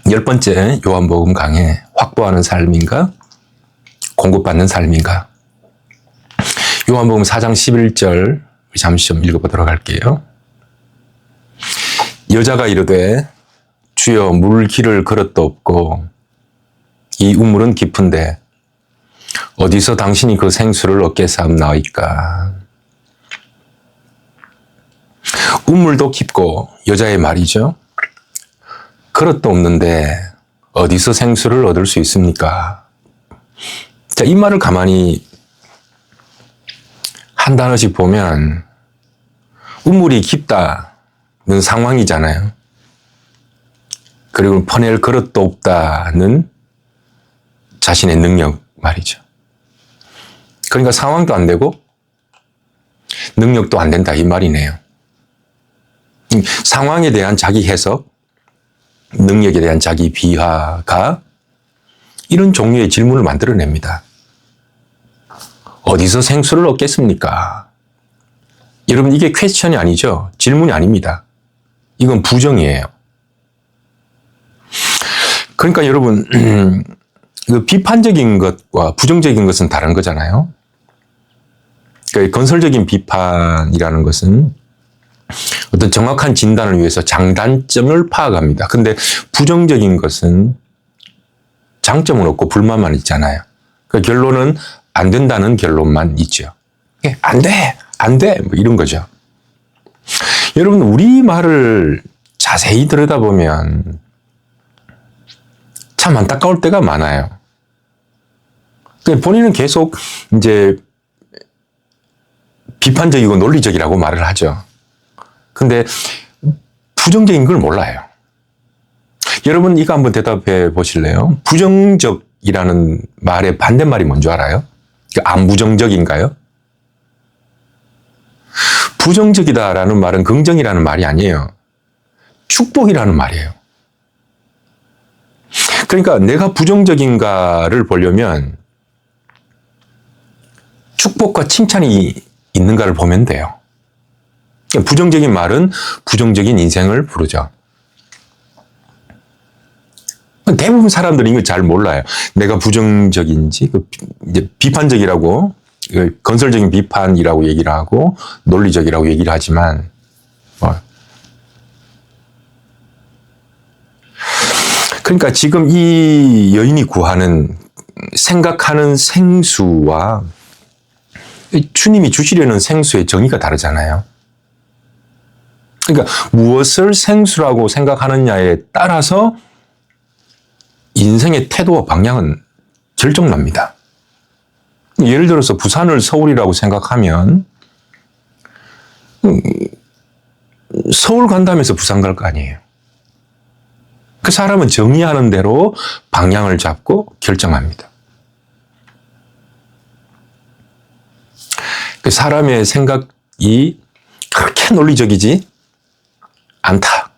10번째 요한복음 강해, 확보하는 삶인가 공급받는 삶인가. 요한복음 4장 11절 잠시 좀 읽어보도록 할게요. 여자가 이르되 주여 물 길을 그릇도 없고 이 우물은 깊은데 어디서 당신이 그 생수를 얻게 삼나이까. 우물도 깊고 여자의 말이죠. 그릇도 없는데 어디서 생수를 얻을 수 있습니까? 자, 이 말을 가만히 한 단어씩 보면 우물이 깊다는 상황이잖아요. 그리고 퍼낼 그릇도 없다는 자신의 능력 말이죠. 그러니까 상황도 안 되고 능력도 안 된다 이 말이네요. 상황에 대한 자기 해석, 능력에 대한 자기 비하가 이런 종류의 질문을 만들어냅니다. 어디서 생수를 얻겠습니까? 여러분 이게 퀘스천이 아니죠. 질문이 아닙니다. 이건 부정이에요. 그러니까 여러분 그 비판적인 것과 부정적인 것은 다른 거잖아요. 그러니까 건설적인 비판이라는 것은 어떤 정확한 진단을 위해서 장단점을 파악합니다. 근데 부정적인 것은 장점은 없고 불만만 있잖아요. 그 결론은 안 된다는 결론만 있죠. 안 돼! 안 돼! 뭐 이런 거죠. 여러분, 우리 말을 자세히 들여다보면 참 안타까울 때가 많아요. 본인은 계속 이제 비판적이고 논리적이라고 말을 하죠. 근데 부정적인 걸 몰라요. 여러분 이거 한번 대답해 보실래요? 부정적이라는 말의 반대말이 뭔지 알아요? 안 부정적인가요? 부정적이다라는 말은 긍정이라는 말이 아니에요. 축복이라는 말이에요. 그러니까 내가 부정적인가를 보려면 축복과 칭찬이 있는가를 보면 돼요. 부정적인 말은 부정적인 인생을 부르죠. 대부분 사람들이 이걸 잘 몰라요. 내가 부정적인지, 이제 비판적이라고, 건설적인 비판이라고 얘기를 하고, 논리적이라고 얘기를 하지만, 그러니까 지금 이 여인이 구하는, 생각하는 생수와 주님이 주시려는 생수의 정의가 다르잖아요. 그러니까 무엇을 생수라고 생각하느냐에 따라서 인생의 태도와 방향은 결정납니다. 예를 들어서 부산을 서울이라고 생각하면 서울 간다면서 부산 갈 거 아니에요. 그 사람은 정의하는 대로 방향을 잡고 결정합니다. 그 사람의 생각이 그렇게 논리적이지 않다.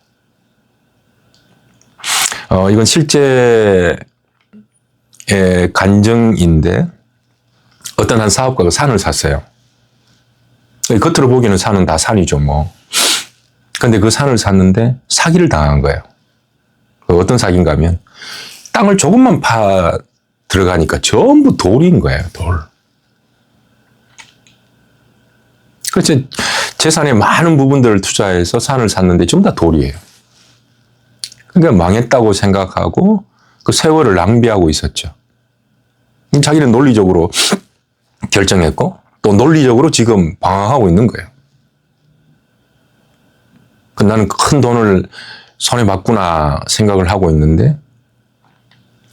이건 실제의 간증인데 어떤 한 사업가가 산을 샀어요. 겉으로 보기에는 산은 다 산이죠, 뭐. 근데 그 산을 샀는데 사기를 당한 거예요. 어떤 사기인가 하면 땅을 조금만 파 들어가니까 전부 돌인 거예요, 돌. 그래서 재산의 많은 부분들을 투자해서 산을 샀는데 전부 다 돌이에요. 그러니까 망했다고 생각하고 그 세월을 낭비하고 있었죠. 자기는 논리적으로 결정했고 또 논리적으로 지금 방황하고 있는 거예요. 나는 큰 돈을 손에 받구나 생각을 하고 있는데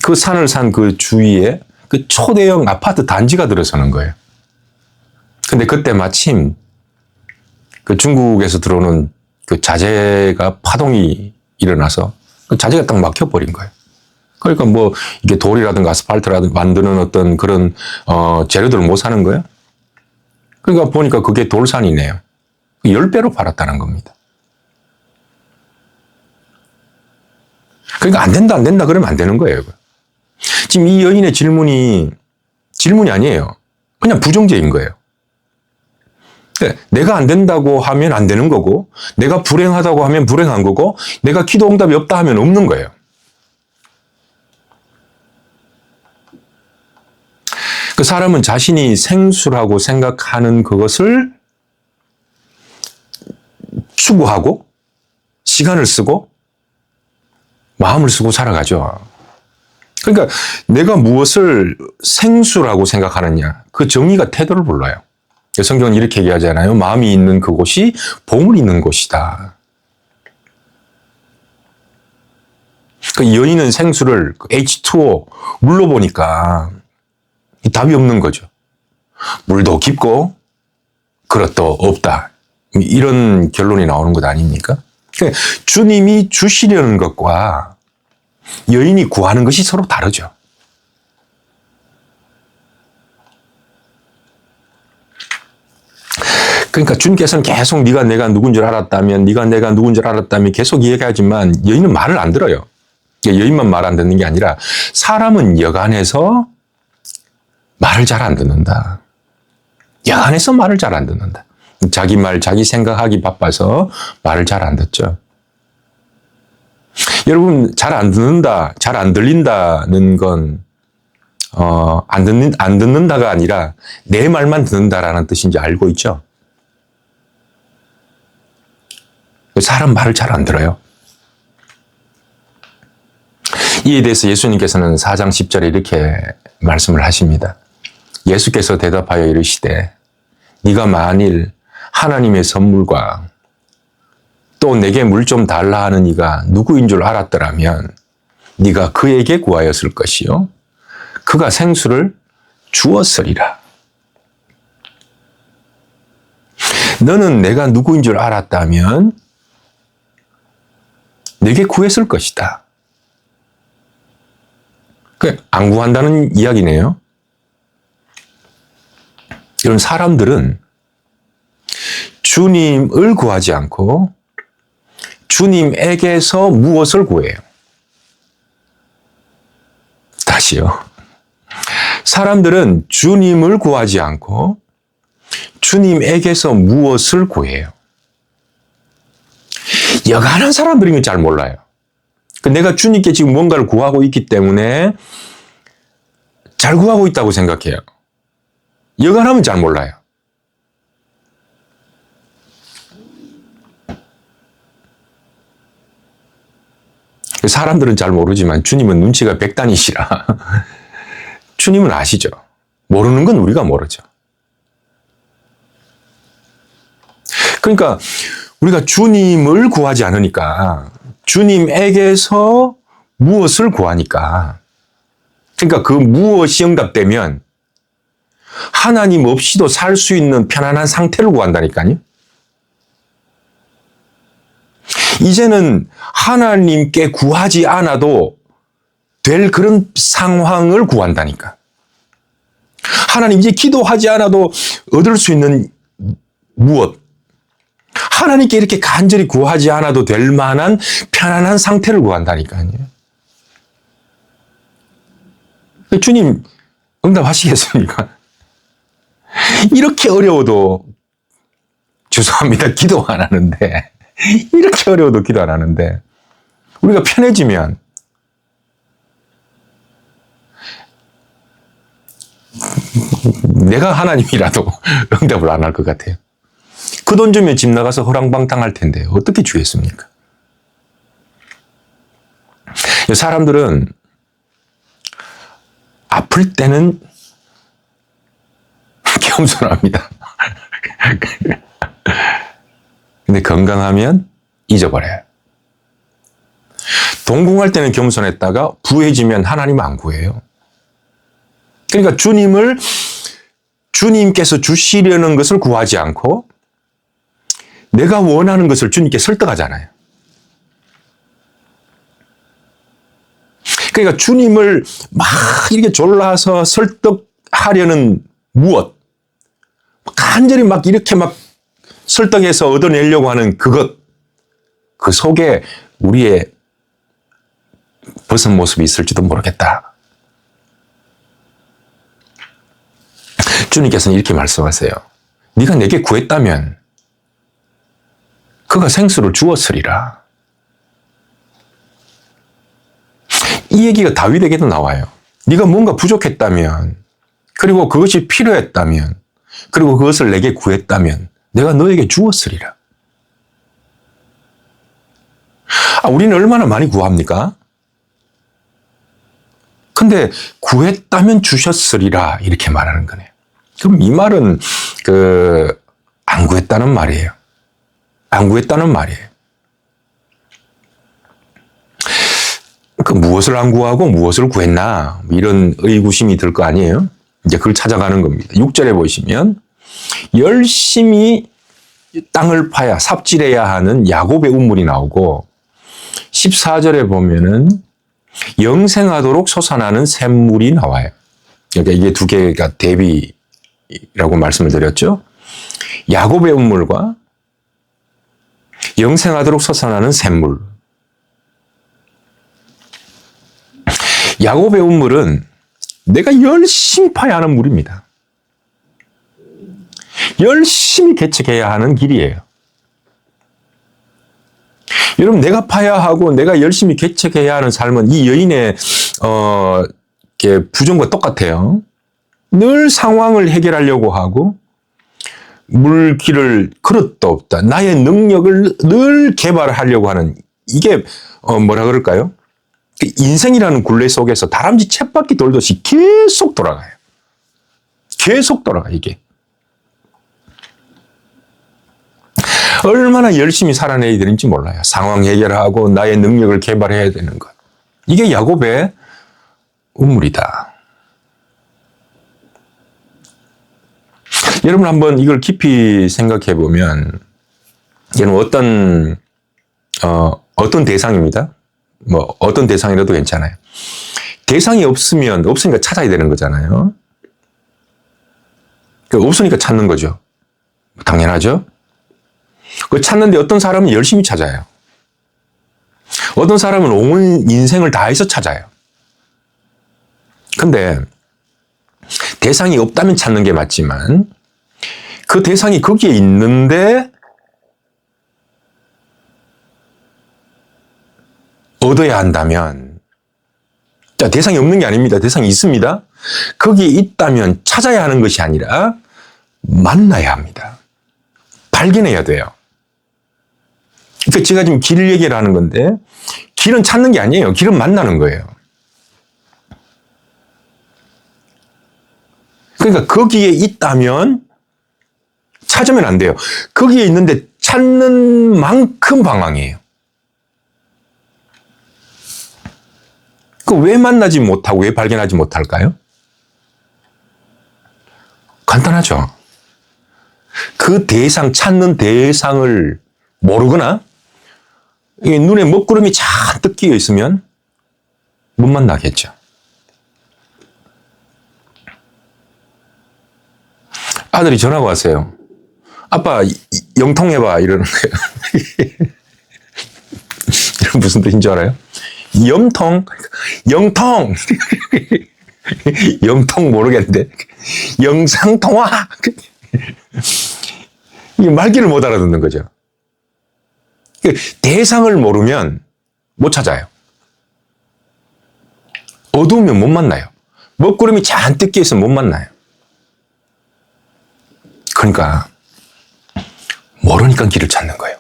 그 산을 산 그 주위에 그 초대형 아파트 단지가 들어서는 거예요. 근데 그때 마침 그 중국에서 들어오는 그 자재가 파동이 일어나서 그 자재가 딱 막혀버린 거예요. 그러니까 뭐 이게 돌이라든가 아스팔트라든가 만드는 어떤 그런 재료들을 못 사는 거예요. 그러니까 보니까 그게 돌산이네요. 10배로 팔았다는 겁니다. 그러니까 안 된다 그러면 안 되는 거예요. 지금 이 여인의 질문이 아니에요. 그냥 부정적인 거예요. 내가 안 된다고 하면 안 되는 거고, 내가 불행하다고 하면 불행한 거고, 내가 기도 응답이 없다 하면 없는 거예요. 그 사람은 자신이 생수라고 생각하는 그것을 추구하고 시간을 쓰고 마음을 쓰고 살아가죠. 그러니까 내가 무엇을 생수라고 생각하느냐, 그 정의가 태도를 불러요. 성경은 이렇게 얘기하잖아요. 마음이 있는 그곳이 보물 있는 곳이다. 그 여인은 생수를 H2O 물로 보니까 답이 없는 거죠. 물도 깊고 그릇도 없다. 이런 결론이 나오는 것 아닙니까? 그러니까 주님이 주시려는 것과 여인이 구하는 것이 서로 다르죠. 그러니까 주님께서는 계속 네가 내가 누군 줄 알았다면, 네가 내가 누군 줄 알았다면 계속 이야기하지만 여인은 말을 안 들어요. 여인만 말 안 듣는 게 아니라 사람은 여간해서 말을 잘 안 듣는다. 여간해서 말을 잘 안 듣는다. 자기 말, 자기 생각하기 바빠서 말을 잘 안 듣죠. 여러분, 잘 안 듣는다, 잘 안 들린다는 건, 안 듣는다가 아니라 내 말만 듣는다라는 뜻인지 알고 있죠? 사람 말을 잘 안 들어요. 이에 대해서 예수님께서는 4장 10절에 이렇게 말씀을 하십니다. 예수께서 대답하여 이르시되 네가 만일 하나님의 선물과 또 내게 물 좀 달라 하는 이가 누구인 줄 알았더라면 네가 그에게 구하였을 것이요 그가 생수를 주었으리라. 너는 내가 누구인 줄 알았다면 내게 구했을 것이다. 안 구한다는 이야기네요. 이런 사람들은 주님을 구하지 않고 주님에게서 무엇을 구해요? 다시요. 사람들은 주님을 구하지 않고 주님에게서 무엇을 구해요? 여간한 사람들인 건 잘 몰라요. 내가 주님께 지금 뭔가를 구하고 있기 때문에 잘 구하고 있다고 생각해요. 여간하면 잘 몰라요. 사람들은 잘 모르지만 주님은 눈치가 백단이시라. 주님은 아시죠. 모르는 건 우리가 모르죠. 그러니까 우리가 주님을 구하지 않으니까 주님에게서 무엇을 구하니까, 그러니까 그 무엇이 응답되면 하나님 없이도 살 수 있는 편안한 상태를 구한다니까요. 이제는 하나님께 구하지 않아도 될 그런 상황을 구한다니까. 하나님 이제 기도하지 않아도 얻을 수 있는 무엇, 하나님께 이렇게 간절히 구하지 않아도 될 만한 편안한 상태를 구한다니까요. 주님 응답하시겠습니까? 이렇게 어려워도, 죄송합니다, 기도 안 하는데, 이렇게 어려워도 기도 안 하는데 우리가 편해지면 내가 하나님이라도 응답을 안 할 것 같아요. 그 돈 주면 집 나가서 허랑방탕할 텐데 어떻게 주겠습니까? 사람들은 아플 때는 겸손합니다. 근데 건강하면 잊어버려요. 동궁할 때는 겸손했다가 부해지면 하나님 안 구해요. 그러니까 주님께서 주시려는 것을 구하지 않고 내가 원하는 것을 주님께 설득하잖아요. 그러니까 주님을 막 이렇게 졸라서 설득하려는 무엇, 간절히 막 이렇게 막 설득해서 얻어내려고 하는 그것, 그 속에 우리의 벗은 모습이 있을지도 모르겠다. 주님께서는 이렇게 말씀하세요. 네가 내게 구했다면 그가 생수를 주었으리라. 이 얘기가 다윗에게도 나와요. 네가 뭔가 부족했다면 그리고 그것이 필요했다면, 그리고 그것을 내게 구했다면 내가 너에게 주었으리라. 우리는 얼마나 많이 구합니까? 근데 구했다면 주셨으리라 이렇게 말하는 거네요. 그럼 이 말은 안 구했다는 말이에요. 안 구했다는 말이에요. 무엇을 안 구하고 무엇을 구했나 이런 의구심이 들 거 아니에요. 이제 그걸 찾아가는 겁니다. 6절에 보시면 열심히 땅을 파야 삽질해야 하는 야곱의 운물이 나오고 14절에 보면은 영생하도록 솟아나는 샘물이 나와요. 그러니까 이게 두 개가 대비라고 말씀을 드렸죠. 야곱의 운물과 영생하도록 솟아나는 샘물. 야곱의 운물은 내가 열심히 파야 하는 물입니다. 열심히 개척해야 하는 길이에요. 여러분, 내가 파야 하고 내가 열심히 개척해야 하는 삶은 이 여인의 부정과 똑같아요. 늘 상황을 해결하려고 하고 물길을 그릇도 없다. 나의 능력을 늘 개발하려고 하는 이게 뭐라 그럴까요? 인생이라는 굴레 속에서 다람쥐 쳇바퀴 돌듯이 계속 돌아가요. 계속 돌아가 이게. 얼마나 열심히 살아내야 되는지 몰라요. 상황 해결하고 나의 능력을 개발해야 되는 것. 이게 야곱의 운물이다. 여러분 한번 이걸 깊이 생각해 보면 얘는 어떤 대상입니다. 뭐 어떤 대상이라도 괜찮아요. 대상이 없으니까 찾아야 되는 거잖아요. 없으니까 찾는 거죠. 당연하죠. 찾는데 어떤 사람은 열심히 찾아요. 어떤 사람은 온 인생을 다해서 찾아요. 근데 대상이 없다면 찾는 게 맞지만 그 대상이 거기에 있는데 얻어야 한다면, 자, 대상이 없는 게 아닙니다. 대상이 있습니다. 거기에 있다면 찾아야 하는 것이 아니라 만나야 합니다. 발견해야 돼요. 그러니까 제가 지금 길 얘기를 하는 건데 길은 찾는 게 아니에요. 길은 만나는 거예요. 그러니까 거기에 있다면 찾으면 안 돼요. 거기에 있는데 찾는 만큼 방황이에요. 왜 만나지 못하고 왜 발견하지 못할까요? 간단하죠. 그 찾는 대상을 모르거나 눈에 먹구름이 잔뜩 끼어 있으면 못 만나겠죠. 아들이 전화가 왔어요. 아빠 영통해봐 이러는 거예요. 이런 무슨 뜻인 줄 알아요? 영통 영통 모르겠는데 영상통화 이게 말귀를 못 알아듣는 거죠. 대상을 모르면 못 찾아요. 어두우면 못 만나요. 먹구름이 잔뜩 끼어 있으면 못 만나요. 그러니까 모르니까 길을 찾는 거예요.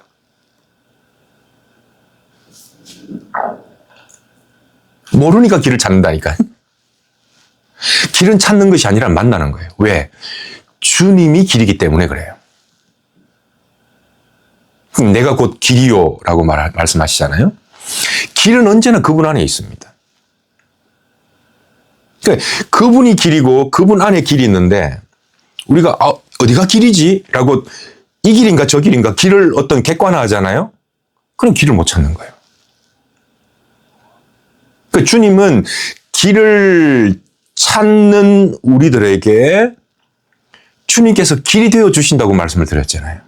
모르니까 길을 찾는다니까. 길은 찾는 것이 아니라 만나는 거예요. 왜? 주님이 길이기 때문에 그래요. 내가 곧 길이요라고 말씀하시잖아요. 길은 언제나 그분 안에 있습니다. 그러니까 그분이 길이고 그분 안에 길이 있는데 우리가 어디가 길이지? 라고 이 길인가 저 길인가 길을 어떤 객관화하잖아요. 그럼 길을 못 찾는 거예요. 그러니까 주님은 길을 찾는 우리들에게 주님께서 길이 되어 주신다고 말씀을 드렸잖아요.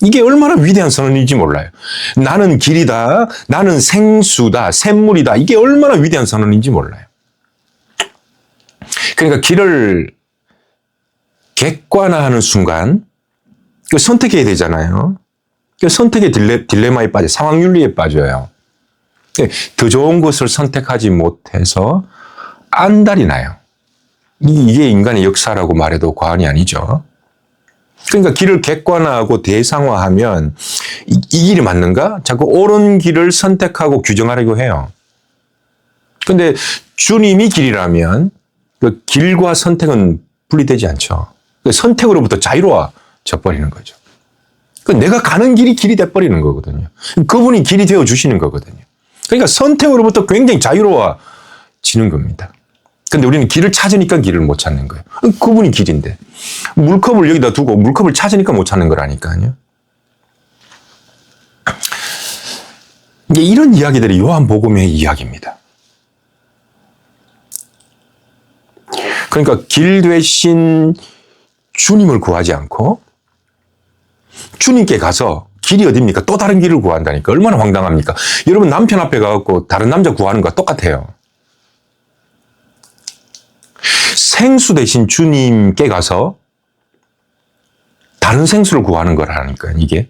이게 얼마나 위대한 선언인지 몰라요. 나는 길이다, 나는 생수다, 샘물이다. 이게 얼마나 위대한 선언인지 몰라요. 그러니까 길을 객관화하는 순간 선택해야 되잖아요. 선택의 딜레마에 빠져, 상황윤리에 빠져요. 더 좋은 것을 선택하지 못해서 안달이 나요. 이게 인간의 역사라고 말해도 과언이 아니죠. 그러니까 길을 객관화하고 대상화하면 이 길이 맞는가? 자꾸 옳은 길을 선택하고 규정하려고 해요. 근데 주님이 길이라면 그 길과 선택은 분리되지 않죠. 그 선택으로부터 자유로워져 버리는 거죠. 그 내가 가는 길이 길이 돼버리는 거거든요. 그분이 길이 되어 주시는 거거든요. 그러니까 선택으로부터 굉장히 자유로워지는 겁니다. 근데 우리는 길을 찾으니까 길을 못 찾는 거예요. 그분이 길인데. 물컵을 여기다 두고 물컵을 찾으니까 못 찾는 거라니까요. 이제 이런 이야기들이 요한복음의 이야기입니다. 그러니까 길 되신 주님을 구하지 않고 주님께 가서 길이 어딥니까? 또 다른 길을 구한다니까. 얼마나 황당합니까? 여러분 남편 앞에 가서 다른 남자 구하는 거와 똑같아요. 생수 대신 주님께 가서 다른 생수를 구하는 거라니까, 이게.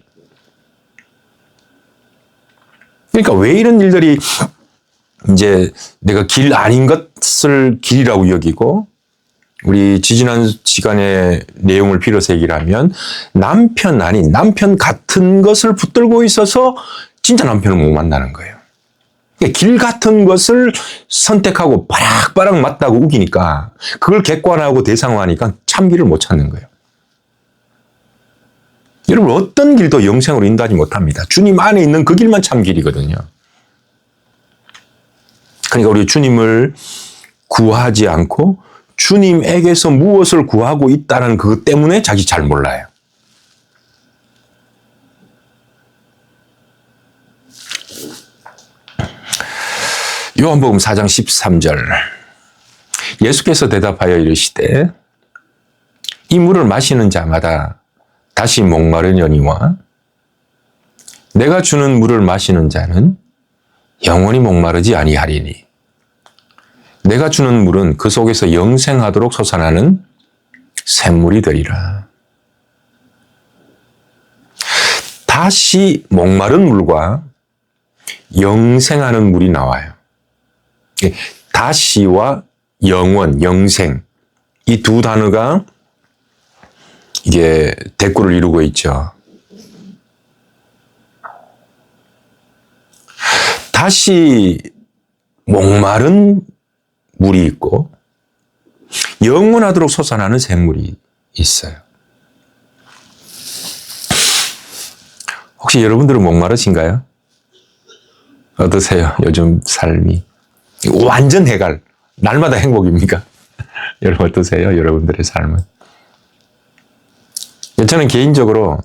그러니까 왜 이런 일들이 이제 내가 길 아닌 것을 길이라고 여기고, 우리 지지난 시간의 내용을 빌어서 얘기를 하면 남편 아닌 남편 같은 것을 붙들고 있어서 진짜 남편을 못 만나는 거예요. 그러니까 길 같은 것을 선택하고 바락바락 맞다고 우기니까 그걸 객관화하고 대상화하니까 참 길을 못 찾는 거예요. 여러분 어떤 길도 영생으로 인도하지 못합니다. 주님 안에 있는 그 길만 참 길이거든요. 그러니까 우리 주님을 구하지 않고 주님에게서 무엇을 구하고 있다는 그것 때문에 자기 잘 몰라요. 요한복음 4장 13절 예수께서 대답하여 이르시되 이 물을 마시는 자마다 다시 목마르려니와 내가 주는 물을 마시는 자는 영원히 목마르지 아니하리니 내가 주는 물은 그 속에서 영생하도록 솟아나는 샘물이 되리라. 다시 목마른 물과 영생하는 물이 나와요. 다시와 영원, 영생 이 두 단어가 이게 대꾸를 이루고 있죠. 다시 목마른 물이 있고 영원하도록 솟아나는 샘물이 있어요. 혹시 여러분들은 목마르신가요? 어떠세요? 요즘 삶이 완전 해갈 날마다 행복입니까? 여러분 어떠세요? 여러분들의 삶은? 저는 개인적으로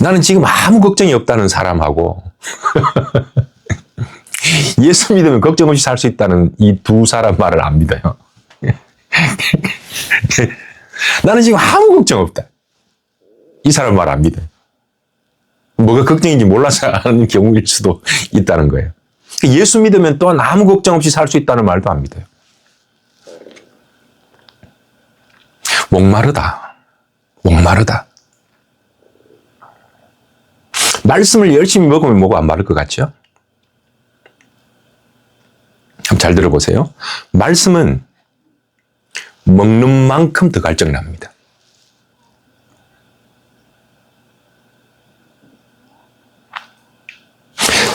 나는 지금 아무 걱정이 없다는 사람하고 예수 믿으면 걱정 없이 살 수 있다는 이 두 사람 말을 안 믿어요. 나는 지금 아무 걱정 없다. 이 사람 말 안 믿어요. 뭐가 걱정인지 몰라서 하는 경우일 수도 있다는 거예요. 예수 믿으면 또한 아무 걱정 없이 살 수 있다는 말도 안 믿어요. 목마르다. 목마르다. 말씀을 열심히 먹으면 뭐가 안 마를 것 같죠? 잘 들어보세요. 말씀은 먹는 만큼 더 갈증납니다.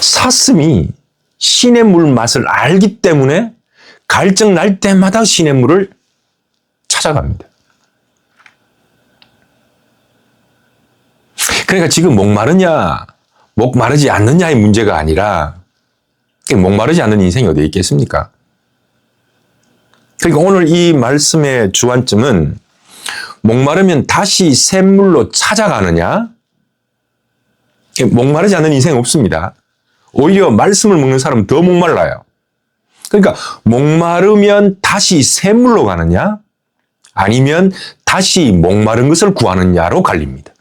사슴이 신의 물 맛을 알기 때문에 갈증 날 때마다 신의 물을 찾아갑니다. 그러니까 지금 목마르냐, 목마르지 않느냐의 문제가 아니라 목마르지 않는 인생이 어디에 있겠습니까? 그러니까 오늘 이 말씀의 주안점은 목마르면 다시 샘물로 찾아가느냐? 목마르지 않는 인생 없습니다. 오히려 말씀을 먹는 사람은 더 목말라요. 그러니까 목마르면 다시 샘물로 가느냐? 아니면 다시 목마른 것을 구하느냐로 갈립니다.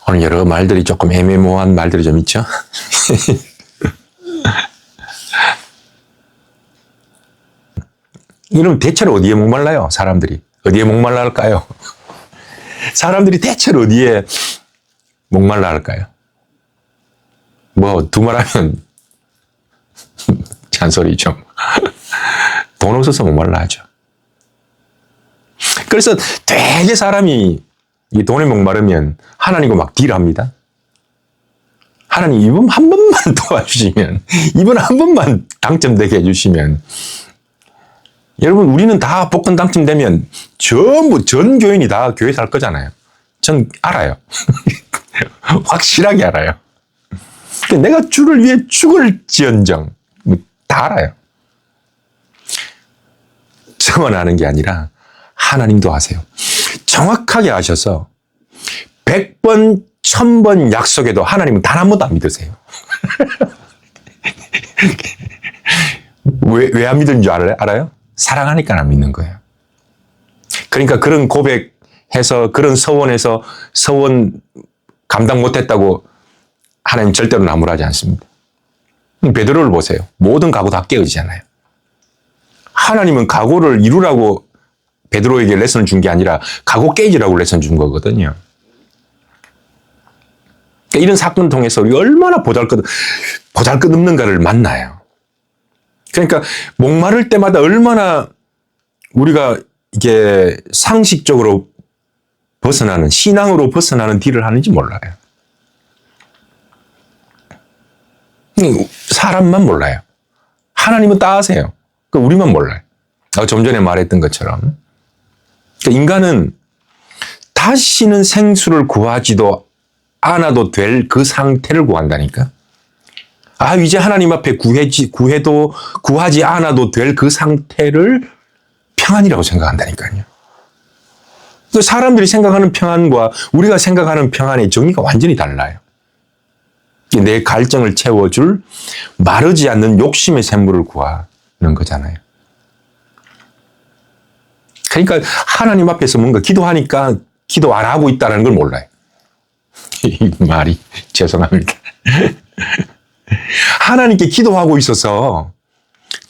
오늘 여러 말들이 조금 애매모호한 말들이 좀 있죠? 이러면 대체로 어디에 목말라요? 사람들이. 어디에 목말라 할까요? 사람들이 대체로 어디에 목말라 할까요? 뭐, 두말하면 잔소리 좀. 돈 없어서 목말라 하죠. 그래서 되게 사람이 이 돈에 목마르면 하나님과 막 딜합니다. 하나님 이번 한 번만 도와주시면, 이번 한 번만 당첨되게 해주시면, 여러분 우리는 다 복권 당첨되면 전부 전 교인이 다 교회 살 거잖아요. 전 알아요. 확실하게 알아요. 내가 주를 위해 죽을지언정 다 알아요. 저만 아는 게 아니라 하나님도 아세요. 정확하게 아셔서 100번, 1000번 약속해도 하나님은 단 한 번도 안 믿으세요. 왜 안 믿는 줄 알아요? 사랑하니까 안 믿는 거예요. 그러니까 그런 고백해서, 그런 서원해서 서원 감당 못했다고 하나님 절대로 나무라지 않습니다. 베드로를 보세요. 모든 각오 다 깨어지잖아요. 하나님은 각오를 이루라고 베드로에게 레슨을 준 게 아니라 각오 깨지라고 레슨 준 거거든요. 그러니까 이런 사건을 통해서 우리가 얼마나 보잘것없는가를 만나요. 그러니까 목마를 때마다 얼마나 우리가 이게 상식적으로 벗어나는, 신앙으로 벗어나는 딜을 하는지 몰라요. 사람만 몰라요. 하나님은 다 아세요. 우리만 몰라요. 좀 전에 말했던 것처럼. 인간은 다시는 생수를 구하지도 않아도 될 그 상태를 구한다니까. 이제 하나님 앞에 구해도 구하지 않아도 될 그 상태를 평안이라고 생각한다니까요. 사람들이 생각하는 평안과 우리가 생각하는 평안의 정의가 완전히 달라요. 내 갈증을 채워줄 마르지 않는 욕심의 샘물을 구하는 거잖아요. 그러니까 하나님 앞에서 뭔가 기도하니까 기도 안 하고 있다는 걸 몰라요. 이 말이 죄송합니다. 하나님께 기도하고 있어서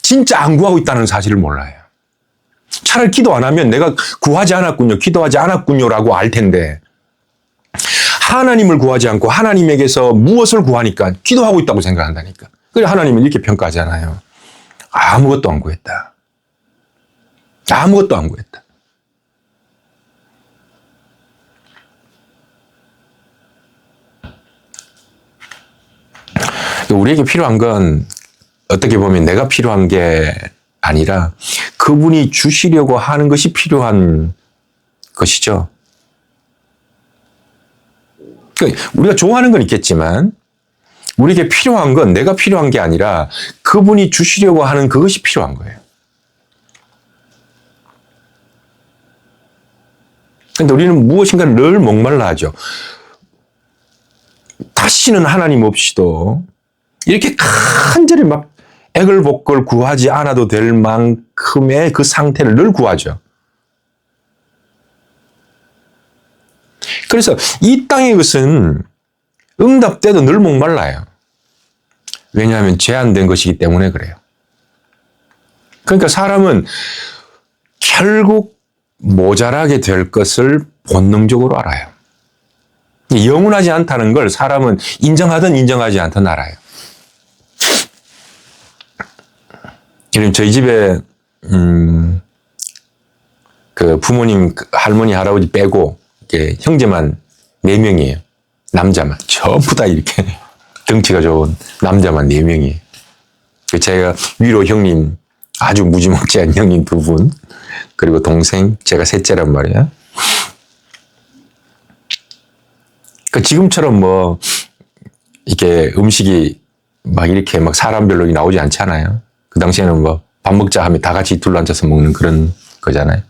진짜 안 구하고 있다는 사실을 몰라요. 차라리 기도 안 하면 내가 구하지 않았군요, 기도하지 않았군요라고 알 텐데, 하나님을 구하지 않고 하나님에게서 무엇을 구하니까 기도하고 있다고 생각한다니까. 그래서 하나님은 이렇게 평가하잖아요. 아무것도 안 구했다. 아무것도 안 구했다. 우리에게 필요한 건 어떻게 보면 내가 필요한 게 아니라 그분이 주시려고 하는 것이 필요한 것이죠. 우리가 좋아하는 건 있겠지만 우리에게 필요한 건 내가 필요한 게 아니라 그분이 주시려고 하는 그것이 필요한 거예요. 그런데 우리는 무엇인가 늘 목말라 하죠. 다시는 하나님 없이도 이렇게 간절히 막 애걸복걸 구하지 않아도 될 만큼의 그 상태를 늘 구하죠. 그래서 이 땅의 것은 응답돼도 늘 목말라요. 왜냐하면 제한된 것이기 때문에 그래요. 그러니까 사람은 결국 모자라게 될 것을 본능적으로 알아요. 영원하지 않다는 걸 사람은 인정하든 인정하지 않든 알아요. 여러분, 저희 집에 그 부모님, 할머니, 할아버지 빼고 이렇게 형제만 4명이에요. 남자만. 전부 다 이렇게 덩치가 좋은 남자만 4명이에요. 제가 위로 형님, 아주 무지막지한 형님 2분, 그리고 동생, 제가 셋째란 말이야. 지금처럼 뭐 이렇게 음식이 막 이렇게 막 사람별로 나오지 않잖아요. 그 당시에는 뭐 밥 먹자 하면 다 같이 둘러앉아서 먹는 그런 거잖아요.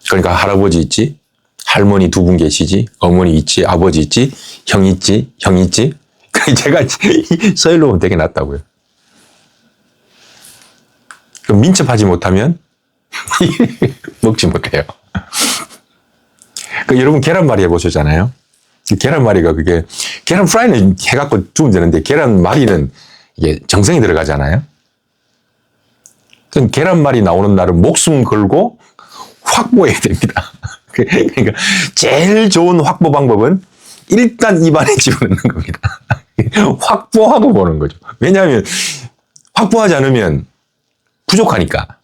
그러니까 할아버지 있지, 할머니 2분 계시지, 어머니 있지, 아버지 있지, 형 있지, 형 있지. 제가 서열로 보면 되게 낫다고요. 그럼 민첩하지 못하면 먹지 못해요. 여러분 계란말이 해보셨잖아요. 계란말이가 그게 계란 프라이는 해갖고 주면 되는데 계란말이는 이게 정성이 들어가잖아요. 그럼 계란말이 나오는 날은 목숨 걸고 확보해야 됩니다. 그러니까 제일 좋은 확보 방법은 일단 입안에 집어넣는 겁니다. 확보하고 보는 거죠. 왜냐하면 확보하지 않으면 부족하니까.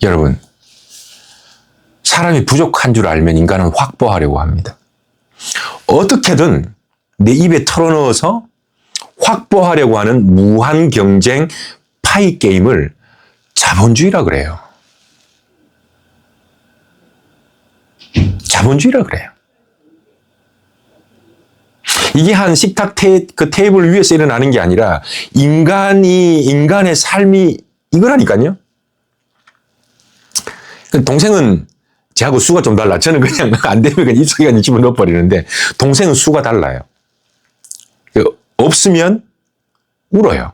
여러분, 사람이 부족한 줄 알면 인간은 확보하려고 합니다. 어떻게든 내 입에 털어넣어서 확보하려고 하는 무한 경쟁 파이 게임을 자본주의라 그래요. 자본주의라 그래요. 이게 한 식탁 테이블 위에서 일어나는 게 아니라 인간의 삶이 이거라니까요. 동생은 저하고 수가 좀 달라. 저는 그냥 안 되면 그냥 입속에 그냥 집어넣어 버리는데 동생은 수가 달라요. 없으면 울어요.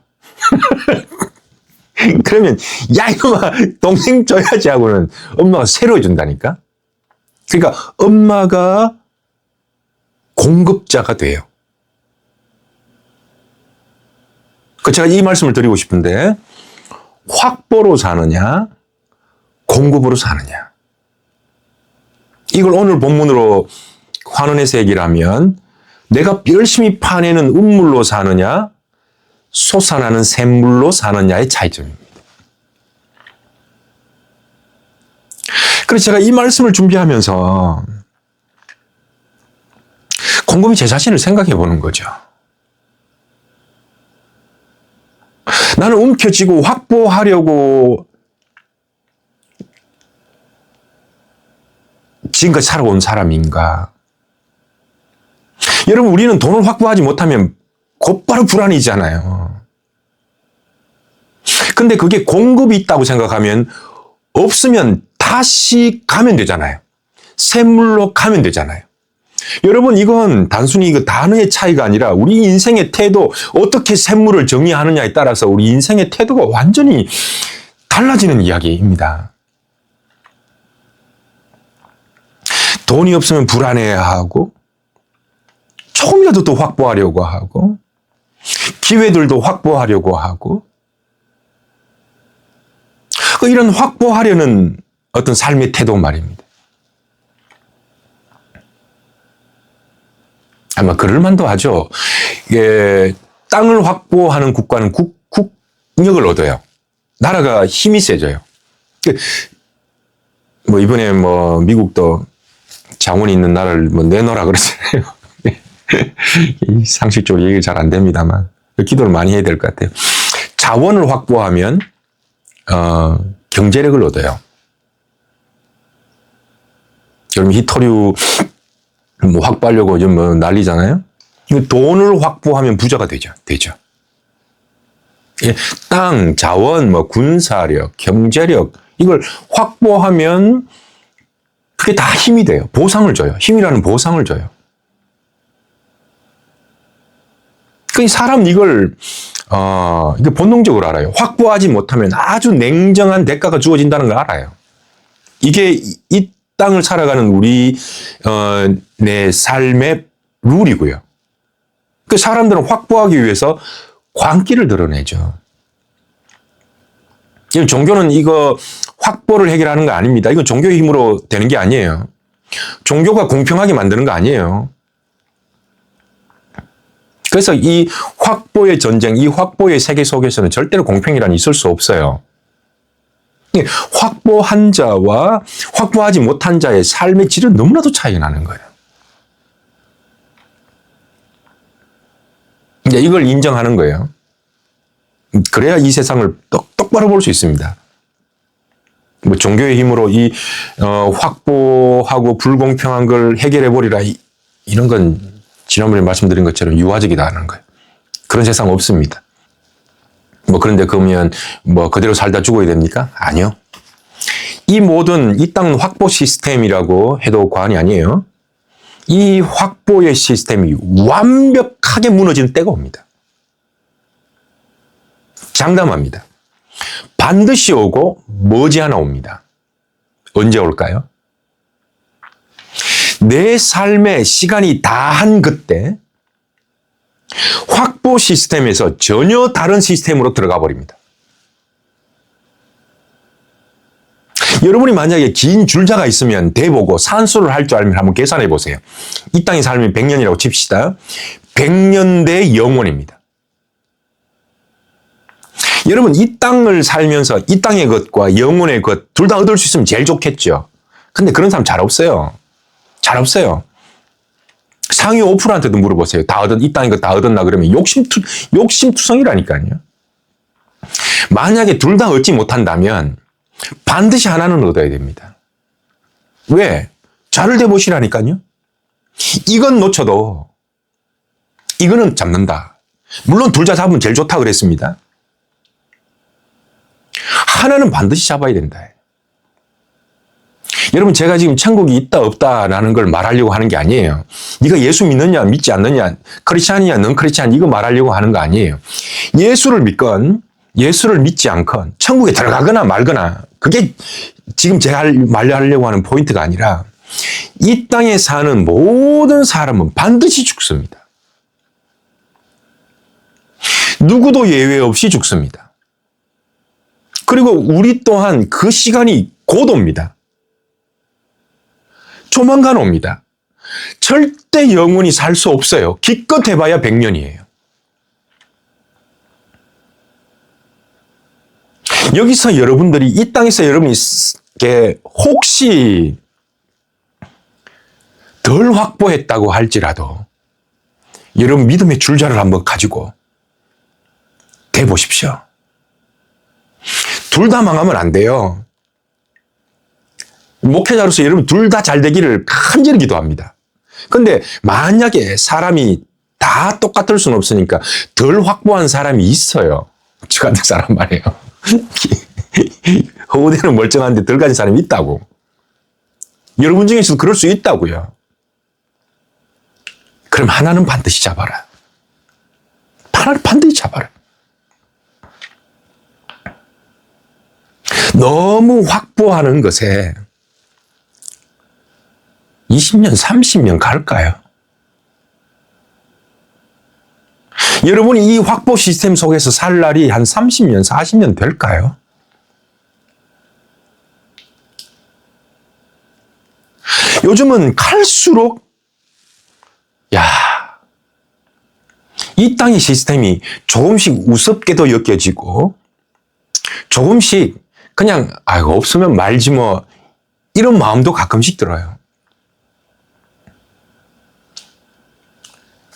그러면 야 이놈아 동생 줘야지 하고는 엄마가 새로 준다니까. 그러니까 엄마가 공급자가 돼요. 제가 이 말씀을 드리고 싶은데 확보로 사느냐 공급으로 사느냐. 이걸 오늘 본문으로 환원해서 얘기를 하면 내가 열심히 파내는 운물로 사느냐 솟아나는 샘물로 사느냐의 차이점입니다. 그래서 제가 이 말씀을 준비하면서 곰곰이 제 자신을 생각해 보는 거죠. 나는 움켜쥐고 확보하려고 지금까지 살아온 사람인가? 여러분, 우리는 돈을 확보하지 못하면 곧바로 불안이잖아요. 근데 그게 공급이 있다고 생각하면 없으면 다시 가면 되잖아요. 샘물로 가면 되잖아요. 여러분, 이건 단순히 그 단어의 차이가 아니라 우리 인생의 태도, 어떻게 샘물을 정의하느냐에 따라서 우리 인생의 태도가 완전히 달라지는 이야기입니다. 돈이 없으면 불안해하고 조금이라도 더 확보하려고 하고 기회들도 확보하려고 하고 이런 확보하려는 어떤 삶의 태도 말입니다. 아마 그럴 만도 하죠. 땅을 확보하는 국가는 국력을 얻어요. 나라가 힘이 세져요. 이번에 미국도 자원이 있는 나라를 내놓으라 그러잖아요. 상식적으로 얘기가 잘 안 됩니다만 기도를 많이 해야 될 것 같아요. 자원을 확보하면 경제력을 얻어요. 여러분 히토류 확보하려고 요즘 난리잖아요. 돈을 확보하면 부자가 되죠. 땅, 자원, 군사력, 경제력 이걸 확보하면 그게 다 힘이 돼요. 보상을 줘요. 힘이라는 보상을 줘요. 사람은 이걸 본능적으로 알아요. 확보하지 못하면 아주 냉정한 대가가 주어진다는 걸 알아요. 이게 이 땅을 살아가는 우리 내 삶의 룰이고요. 사람들은 확보하기 위해서 광기를 드러내죠. 종교는 이거 확보를 해결하는 거 아닙니다. 이건 종교의 힘으로 되는 게 아니에요. 종교가 공평하게 만드는 거 아니에요. 그래서 이 확보의 전쟁, 이 확보의 세계 속에서는 절대로 공평이란 있을 수 없어요. 확보한 자와 확보하지 못한 자의 삶의 질은 너무나도 차이가 나는 거예요. 이제 이걸 인정하는 거예요. 그래야 이 세상을 똑바로 볼 수 있습니다. 종교의 힘으로 이 확보하고 불공평한 걸 해결해 버리라 이런 건 지난번에 말씀드린 것처럼 유화적이다는 거예요. 그런 세상 없습니다. 그런데 그러면 그대로 살다 죽어야 됩니까? 아니요. 이 모든 이 땅은 확보 시스템이라고 해도 과언이 아니에요. 이 확보의 시스템이 완벽하게 무너지는 때가 옵니다. 장담합니다. 반드시 오고 머지않아 옵니다. 언제 올까요? 내 삶의 시간이 다한 그때 확보 시스템에서 전혀 다른 시스템으로 들어가 버립니다. 여러분이 만약에 긴 줄자가 있으면 대보고 산수를 할 줄 알면 한번 계산해 보세요. 이 땅에 살면 100년이라고 칩시다. 100년 대 영원입니다. 여러분, 이 땅을 살면서 이 땅의 것과 영혼의 것 둘 다 얻을 수 있으면 제일 좋겠죠. 근데 그런 사람 잘 없어요. 잘 없어요. 상위 5%한테도 물어보세요. 이 땅의 것 다 얻었나 그러면 욕심투성이라니까요. 만약에 둘 다 얻지 못한다면 반드시 하나는 얻어야 됩니다. 왜? 자를 대보시라니까요. 이건 놓쳐도 이거는 잡는다. 물론 둘 다 잡으면 제일 좋다 그랬습니다. 하나는 반드시 잡아야 된다. 여러분, 제가 지금 천국이 있다 없다라는 걸 말하려고 하는 게 아니에요. 네가 예수 믿느냐 믿지 않느냐, 크리스찬이냐 넌 크리스찬 이거 말하려고 하는 거 아니에요. 예수를 믿건 예수를 믿지 않건 천국에 들어가거나 말거나 그게 지금 제가 말하려고 하는 포인트가 아니라 이 땅에 사는 모든 사람은 반드시 죽습니다. 누구도 예외 없이 죽습니다. 그리고 우리 또한 그 시간이 곧 옵니다. 조만간 옵니다. 절대 영원히 살 수 없어요. 기껏 해봐야 100년이에요. 여기서 여러분들이 이 땅에서 여러분이 혹시 덜 확보했다고 할지라도 여러분 믿음의 줄자를 한번 가지고 대보십시오. 둘 다 망하면 안 돼요. 목회자로서 여러분 둘 다 잘 되기를 간절히 기도합니다. 그런데 만약에 사람이 다 똑같을 수는 없으니까 덜 확보한 사람이 있어요. 저 같은 사람 말이에요. 허우대는 멀쩡한데 덜 가진 사람이 있다고. 여러분 중에서도 그럴 수 있다고요. 그럼 하나는 반드시 잡아라. 하나는 반드시 잡아라. 너무 확보하는 것에 20년, 30년 갈까요? 여러분이 이 확보 시스템 속에서 살 날이 한 30년, 40년 될까요? 요즘은 갈수록 이 땅의 시스템이 조금씩 우습게도 여겨지고 조금씩 그냥 없으면 말지 뭐 이런 마음도 가끔씩 들어요.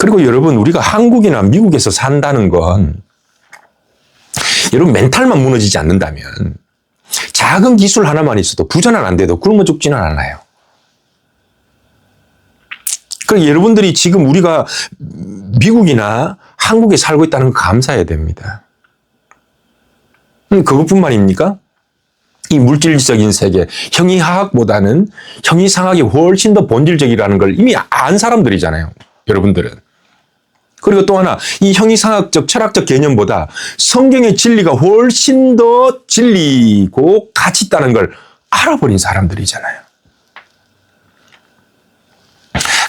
그리고 여러분, 우리가 한국이나 미국에서 산다는 건 여러분 멘탈만 무너지지 않는다면 작은 기술 하나만 있어도 부자는 안 돼도 굶어 죽지는 않아요. 그리고 여러분들이 지금 우리가 미국이나 한국에 살고 있다는 거 감사해야 됩니다. 그것뿐만입니까? 이 물질적인 세계, 형이하학보다는 형이상학이 훨씬 더 본질적이라는 걸 이미 안 사람들이잖아요. 여러분들은. 그리고 또 하나, 이 형이상학적 철학적 개념보다 성경의 진리가 훨씬 더 진리고 가치 있다는 걸 알아버린 사람들이잖아요.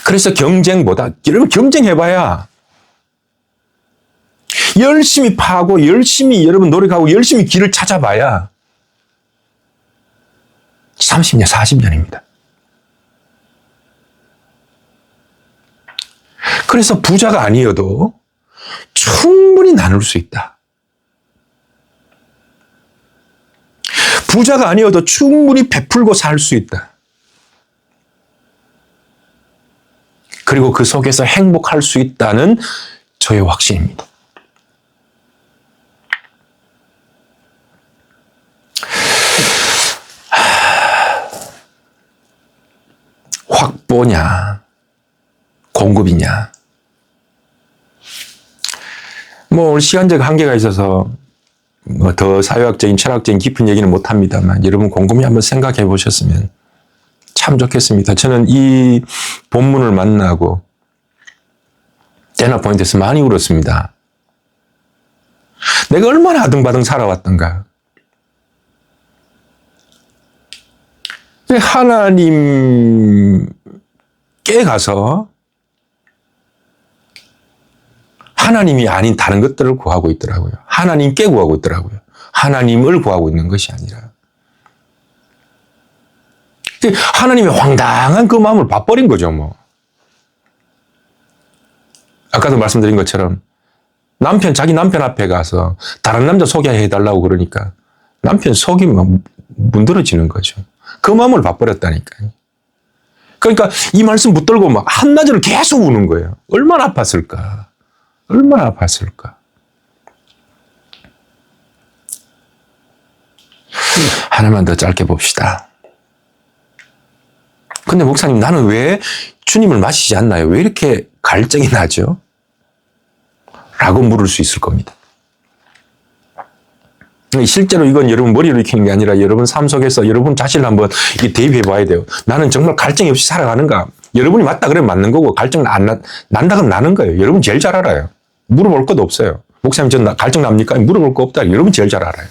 그래서 경쟁보다, 여러분 경쟁해봐야 열심히 파고 열심히 여러분 노력하고 열심히 길을 찾아봐야 30년, 40년입니다. 그래서 부자가 아니어도 충분히 나눌 수 있다. 부자가 아니어도 충분히 베풀고 살 수 있다. 그리고 그 속에서 행복할 수 있다는 저의 확신입니다. 확보냐, 공급이냐. 오늘 시간적 한계가 있어서 더 사회학적인, 철학적인 깊은 얘기는 못합니다만 여러분 곰곰이 한번 생각해 보셨으면 참 좋겠습니다. 저는 이 본문을 만나고 데나포인트에서 많이 울었습니다. 내가 얼마나 아등바등 살아왔던가. 하나님께 가서 하나님이 아닌 다른 것들을 구하고 있더라고요. 하나님께 구하고 있더라고요. 하나님을 구하고 있는 것이 아니라. 하나님이 황당한 그 마음을 봐버린 거죠, 뭐. 아까도 말씀드린 것처럼 자기 남편 앞에 가서 다른 남자 소개해달라고 그러니까 남편 속이면 문드러지는 거죠. 그 마음을 봐버렸다니까요. 그러니까 이 말씀 붙들고 막 한나절을 계속 우는 거예요. 얼마나 아팠을까. 얼마나 아팠을까. 하나만 더 짧게 봅시다. 근데 목사님, 나는 왜 주님을 마시지 않나요? 왜 이렇게 갈증이 나죠? 라고 물을 수 있을 겁니다. 실제로 이건 여러분 머리로 익히는 게 아니라 여러분 삶 속에서 여러분 자신을 한번 대입해 봐야 돼요. 나는 정말 갈증이 없이 살아가는가? 여러분이 맞다 그러면 맞는 거고, 갈증 난다 그러면 나는 거예요. 여러분 제일 잘 알아요. 물어볼 것도 없어요. 목사님, 전 갈증 납니까? 물어볼 거 없다. 여러분 제일 잘 알아요.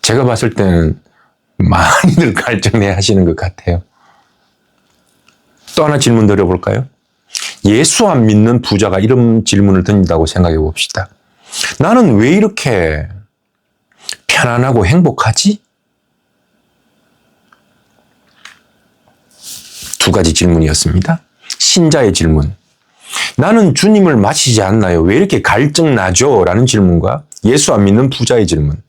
제가 봤을 때는 많이들 갈증내 하시는 것 같아요. 또 하나 질문 드려볼까요? 예수 안 믿는 부자가 이런 질문을 던진다고 생각해 봅시다. 나는 왜 이렇게 편안하고 행복하지? 두 가지 질문이었습니다. 신자의 질문. 나는 주님을 마시지 않나요? 왜 이렇게 갈증 나죠? 라는 질문과 예수 안 믿는 부자의 질문.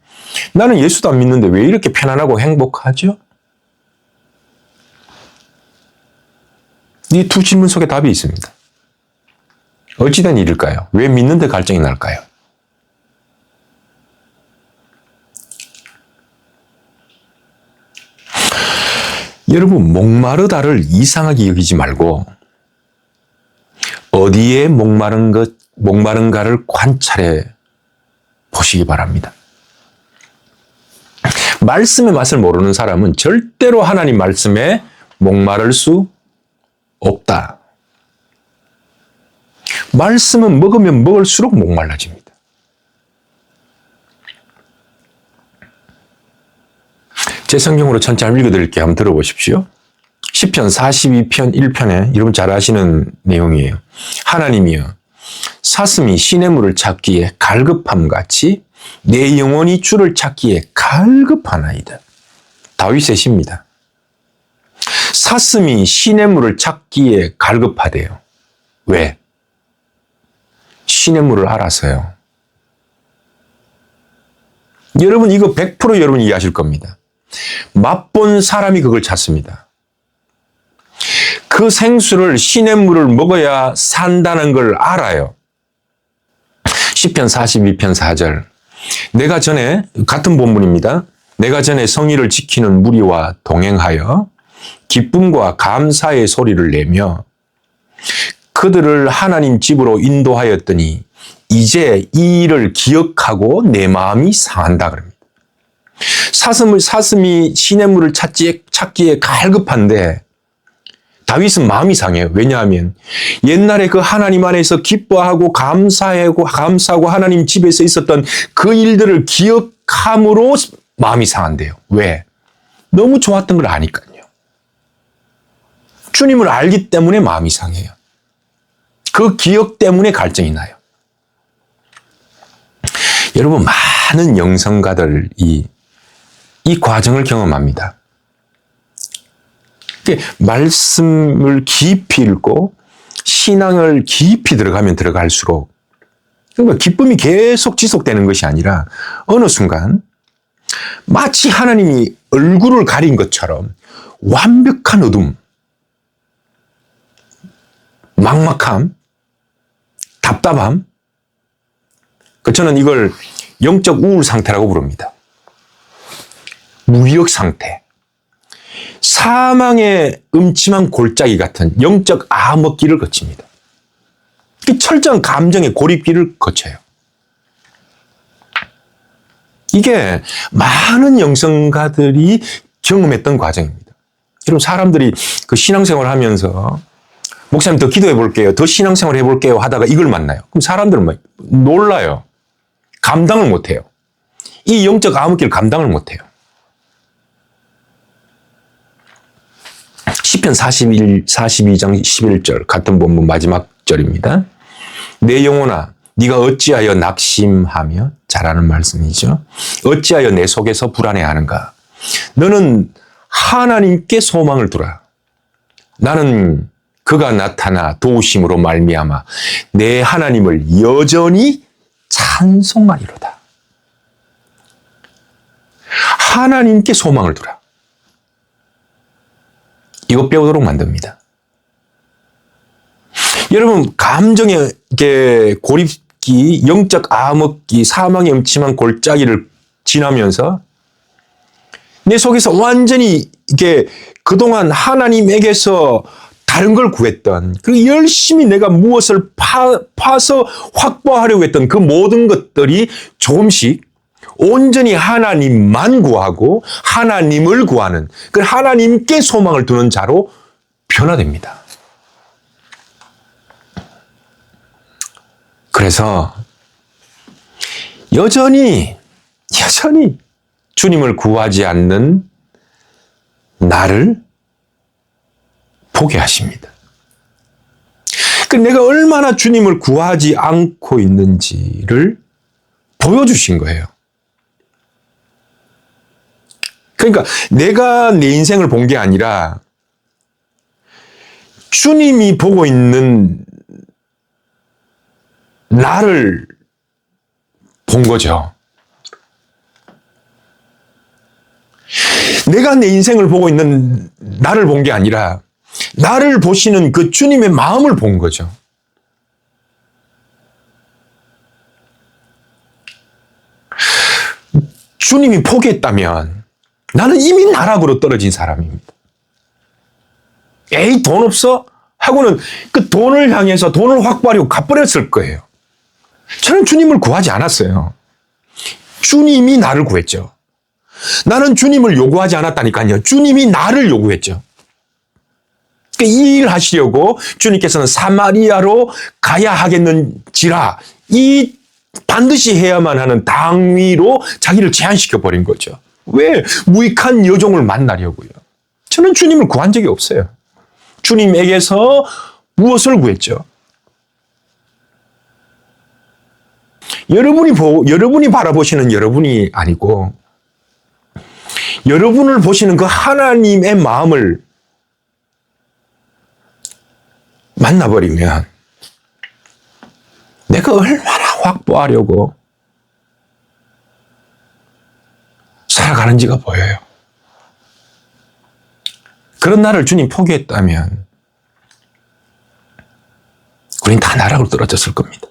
나는 예수도 안 믿는데 왜 이렇게 편안하고 행복하죠? 이 두 질문 속에 답이 있습니다. 어찌된 일일까요? 왜 믿는데 갈증이 날까요? 여러분, 목마르다를 이상하게 여기지 말고 어디에 목마른가를 관찰해 보시기 바랍니다. 말씀의 맛을 모르는 사람은 절대로 하나님 말씀에 목마를 수 없다. 말씀은 먹으면 먹을수록 목말라집니다. 제 성경으로 천천히 한번 읽어드릴게요. 한번 들어보십시오. 시편 42편 1편에 여러분 잘 아시는 내용이에요. 하나님이여, 사슴이 시냇물을 찾기에 갈급함같이 내 영혼이 주를 찾기에 갈급하나이다. 다윗의 시입니다. 사슴이 시냇물을 찾기에 갈급하대요. 왜? 시냇물을 알아서요. 여러분, 이거 100% 여러분 이해하실 겁니다. 맛본 사람이 그걸 찾습니다. 그 생수를, 시냇물을 먹어야 산다는 걸 알아요. 시편 42편 4절. 내가 전에, 같은 본문입니다. 내가 전에 성의를 지키는 무리와 동행하여 기쁨과 감사의 소리를 내며 그들을 하나님 집으로 인도하였더니 이제 이 일을 기억하고 내 마음이 상한다 그럽니다. 사슴이 시냇물을 찾기에 갈급한데 다윗은 마음이 상해요. 왜냐하면 옛날에 그 하나님 안에서 기뻐하고 감사하고 하나님 집에서 있었던 그 일들을 기억함으로 마음이 상한대요. 왜? 너무 좋았던 걸 아니까요. 주님을 알기 때문에 마음이 상해요. 그 기억 때문에 갈증이 나요. 여러분, 많은 영성가들이 이 과정을 경험합니다. 말씀을 깊이 읽고 신앙을 깊이 들어가면 들어갈수록 그러니까 기쁨이 계속 지속되는 것이 아니라 어느 순간 마치 하나님이 얼굴을 가린 것처럼 완벽한 어둠, 막막함, 답답함, 저는 이걸 영적 우울 상태라고 부릅니다. 무기력 상태, 사망의 음침한 골짜기 같은 영적 암흑기를 거칩니다. 철저한 감정의 고립기를 거쳐요. 이게 많은 영성가들이 경험했던 과정입니다. 여러분, 사람들이 그 신앙생활 하면서 목사님 더 기도해 볼게요, 더 신앙생활 해 볼게요 하다가 이걸 만나요. 그럼 사람들은 막 놀라요. 감당을 못해요. 이 영적 암흑기를 감당을 못해요. 시편 42장 11절 같은 본문 마지막 절입니다. 내 영혼아, 네가 어찌하여 낙심하며, 잘하는 말씀이죠. 어찌하여 내 속에서 불안해하는가. 너는 하나님께 소망을 두라. 나는 그가 나타나 도우심으로 말미암아 내 하나님을 여전히 찬송하리로다. 하나님께 소망을 두라. 이거 배우도록 만듭니다. 여러분, 감정의 고립기, 영적 암흑기, 사망의 음침한 골짜기를 지나면서 내 속에서 완전히 그동안 하나님에게서 다른 걸 구했던, 그 열심히 내가 무엇을 파서 확보하려고 했던 그 모든 것들이 조금씩 온전히 하나님만 구하고 하나님을 구하는, 그 하나님께 소망을 두는 자로 변화됩니다. 그래서 여전히 주님을 구하지 않는 나를 보게 하십니다. 내가 얼마나 주님을 구하지 않고 있는지를 보여주신 거예요. 그러니까 내가 내 인생을 본 게 아니라 주님이 보고 있는 나를 본 거죠. 내가 내 인생을 보고 있는 나를 본 게 아니라 나를 보시는 그 주님의 마음을 본 거죠. 주님이 포기했다면 나는 이미 나락으로 떨어진 사람입니다. 에이, 돈 없어? 하고는 그 돈을 향해서 돈을 확보하려고 갚버렸을 거예요. 저는 주님을 구하지 않았어요. 주님이 나를 구했죠. 나는 주님을 요구하지 않았다니까요. 주님이 나를 요구했죠. 이 일을 하시려고 주님께서는 사마리아로 가야 하겠는지라 이 반드시 해야만 하는 당위로 자기를 제한시켜 버린 거죠. 왜? 무익한 여종을 만나려고요. 저는 주님을 구한 적이 없어요. 주님에게서 무엇을 구했죠? 여러분이 바라보시는 여러분이 아니고 여러분을 보시는 그 하나님의 마음을 만나버리면 내가 얼마나 확보하려고 살아가는지가 보여요. 그런 나를 주님 포기했다면 우린 다 나락으로 떨어졌을 겁니다.